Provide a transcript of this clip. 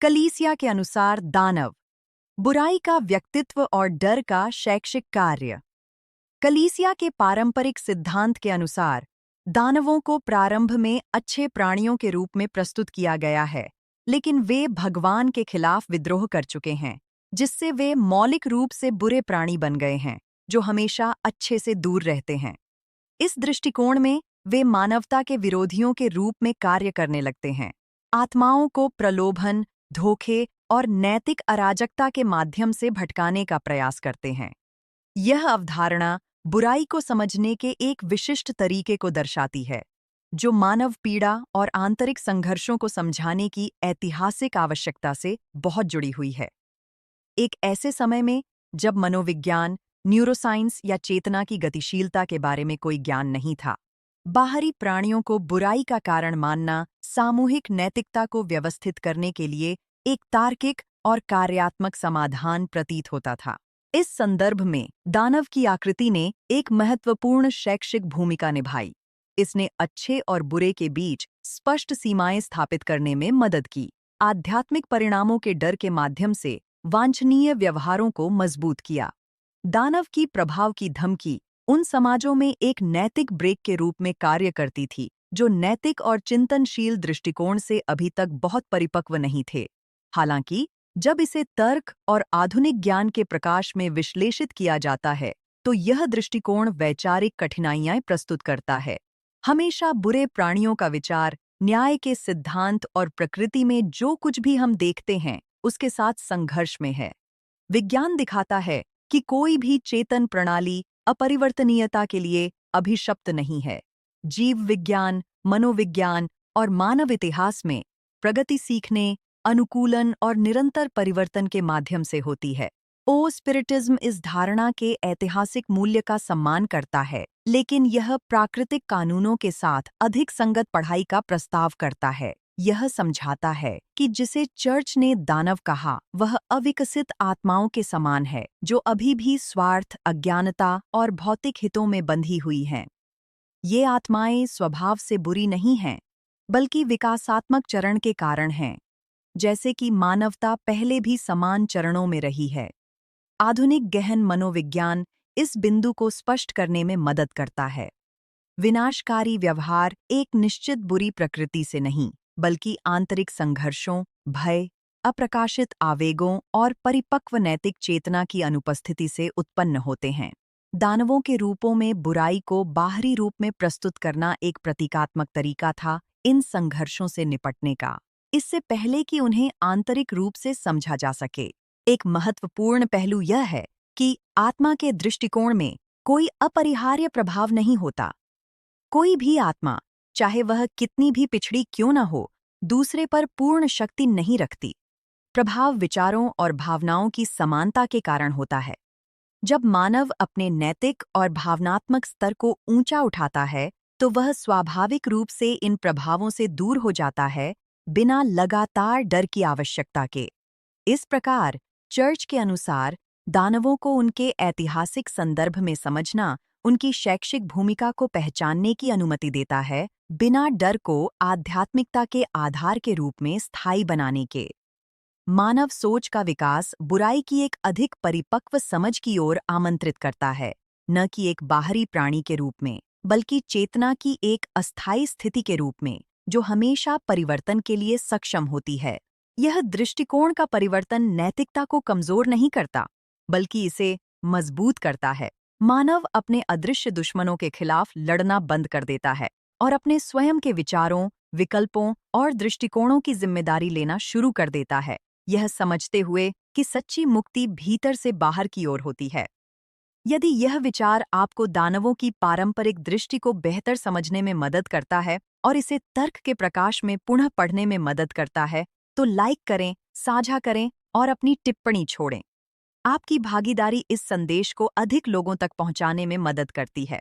कलीसिया के अनुसार दानव, बुराई का व्यक्तित्व और डर का शैक्षिक कार्य। कलीसिया के पारंपरिक सिद्धांत के अनुसार दानवों को प्रारंभ में अच्छे प्राणियों के रूप में प्रस्तुत किया गया है, लेकिन वे भगवान के खिलाफ विद्रोह कर चुके हैं, जिससे वे मौलिक रूप से बुरे प्राणी बन गए हैं, जो हमेशा अच्छे से दूर रहते हैं। इस दृष्टिकोण में वे मानवता के विरोधियों के रूप में कार्य करने लगते हैं, आत्माओं को प्रलोभन, धोखे और नैतिक अराजकता के माध्यम से भटकाने का प्रयास करते हैं। यह अवधारणा बुराई को समझने के एक विशिष्ट तरीके को दर्शाती है, जो मानव पीड़ा और आंतरिक संघर्षों को समझाने की ऐतिहासिक आवश्यकता से बहुत जुड़ी हुई है। एक ऐसे समय में जब मनोविज्ञान, न्यूरोसाइंस या चेतना की गतिशीलता के बारे में कोई ज्ञान नहीं था, बाहरी प्राणियों को बुराई का कारण मानना सामूहिक नैतिकता को व्यवस्थित करने के लिए एक तार्किक और कार्यात्मक समाधान प्रतीत होता था। इस संदर्भ में दानव की आकृति ने एक महत्वपूर्ण शैक्षिक भूमिका निभाई। इसने अच्छे और बुरे के बीच स्पष्ट सीमाएं स्थापित करने में मदद की, आध्यात्मिक परिणामों के डर के माध्यम से वांछनीय व्यवहारों को मजबूत किया। दानव की प्रभाव की धमकी उन समाजों में एक नैतिक ब्रेक के रूप में कार्य करती थी, जो नैतिक और चिंतनशील दृष्टिकोण से अभी तक बहुत परिपक्व नहीं थे। हालांकि जब इसे तर्क और आधुनिक ज्ञान के प्रकाश में विश्लेषित किया जाता है, तो यह दृष्टिकोण वैचारिक कठिनाइयां प्रस्तुत करता है। हमेशा बुरे प्राणियों का विचार न्याय के सिद्धांत और प्रकृति में जो कुछ भी हम देखते हैं, उसके साथ संघर्ष में है। विज्ञान दिखाता है कि कोई भी चेतन प्रणाली अपरिवर्तनीयता के लिए अभिशप्त नहीं है। जीव विज्ञान, मनोविज्ञान और मानव इतिहास में प्रगति सीखने, अनुकूलन और निरंतर परिवर्तन के माध्यम से होती है। स्पिरिटिज्म इस धारणा के ऐतिहासिक मूल्य का सम्मान करता है, लेकिन यह प्राकृतिक कानूनों के साथ अधिक संगत पढ़ाई का प्रस्ताव करता है। यह समझाता है कि जिसे चर्च ने दानव कहा, वह अविकसित आत्माओं के समान है, जो अभी भी स्वार्थ, अज्ञानता और भौतिक हितों में बंधी हुई हैं। ये आत्माएं स्वभाव से बुरी नहीं हैं, बल्कि विकासात्मक चरण के कारण हैं, जैसे कि मानवता पहले भी समान चरणों में रही है। आधुनिक गहन मनोविज्ञान इस बिंदु को स्पष्ट करने में मदद करता है। विनाशकारी व्यवहार एक निश्चित बुरी प्रकृति से नहीं, बल्कि आंतरिक संघर्षों, भय, अप्रकाशित आवेगों और परिपक्व नैतिक चेतना की अनुपस्थिति से उत्पन्न होते हैं। दानवों के रूपों में बुराई को बाहरी रूप में प्रस्तुत करना एक प्रतीकात्मक तरीका था इन संघर्षों से निपटने का, इससे पहले कि उन्हें आंतरिक रूप से समझा जा सके। एक महत्वपूर्ण पहलू यह है कि आत्मा के दृष्टिकोण में कोई अपरिहार्य प्रभाव नहीं होता। कोई भी आत्मा, चाहे वह कितनी भी पिछड़ी क्यों न हो, दूसरे पर पूर्ण शक्ति नहीं रखती। प्रभाव विचारों और भावनाओं की समानता के कारण होता है। जब मानव अपने नैतिक और भावनात्मक स्तर को ऊंचा उठाता है, तो वह स्वाभाविक रूप से इन प्रभावों से दूर हो जाता है, बिना लगातार डर की आवश्यकता के। इस प्रकार चर्च के अनुसार दानवों को उनके ऐतिहासिक संदर्भ में समझना उनकी शैक्षिक भूमिका को पहचानने की अनुमति देता है, बिना डर को आध्यात्मिकता के आधार के रूप में स्थायी बनाने के। मानव सोच का विकास बुराई की एक अधिक परिपक्व समझ की ओर आमंत्रित करता है, न कि एक बाहरी प्राणी के रूप में, बल्कि चेतना की एक अस्थायी स्थिति के रूप में, जो हमेशा परिवर्तन के लिए सक्षम होती है। यह दृष्टिकोण का परिवर्तन नैतिकता को कमजोर नहीं करता, बल्कि इसे मजबूत करता है। मानव अपने अदृश्य दुश्मनों के खिलाफ लड़ना बंद कर देता है और अपने स्वयं के विचारों, विकल्पों और दृष्टिकोणों की जिम्मेदारी लेना शुरू कर देता है, यह समझते हुए कि सच्ची मुक्ति भीतर से बाहर की ओर होती है। यदि यह विचार आपको दानवों की पारंपरिक दृष्टि को बेहतर समझने में मदद करता है और इसे तर्क के प्रकाश में पुनः पढ़ने में मदद करता है, तो लाइक करें, साझा करें और अपनी टिप्पणी छोड़ें। आपकी भागीदारी इस संदेश को अधिक लोगों तक पहुंचाने में मदद करती है।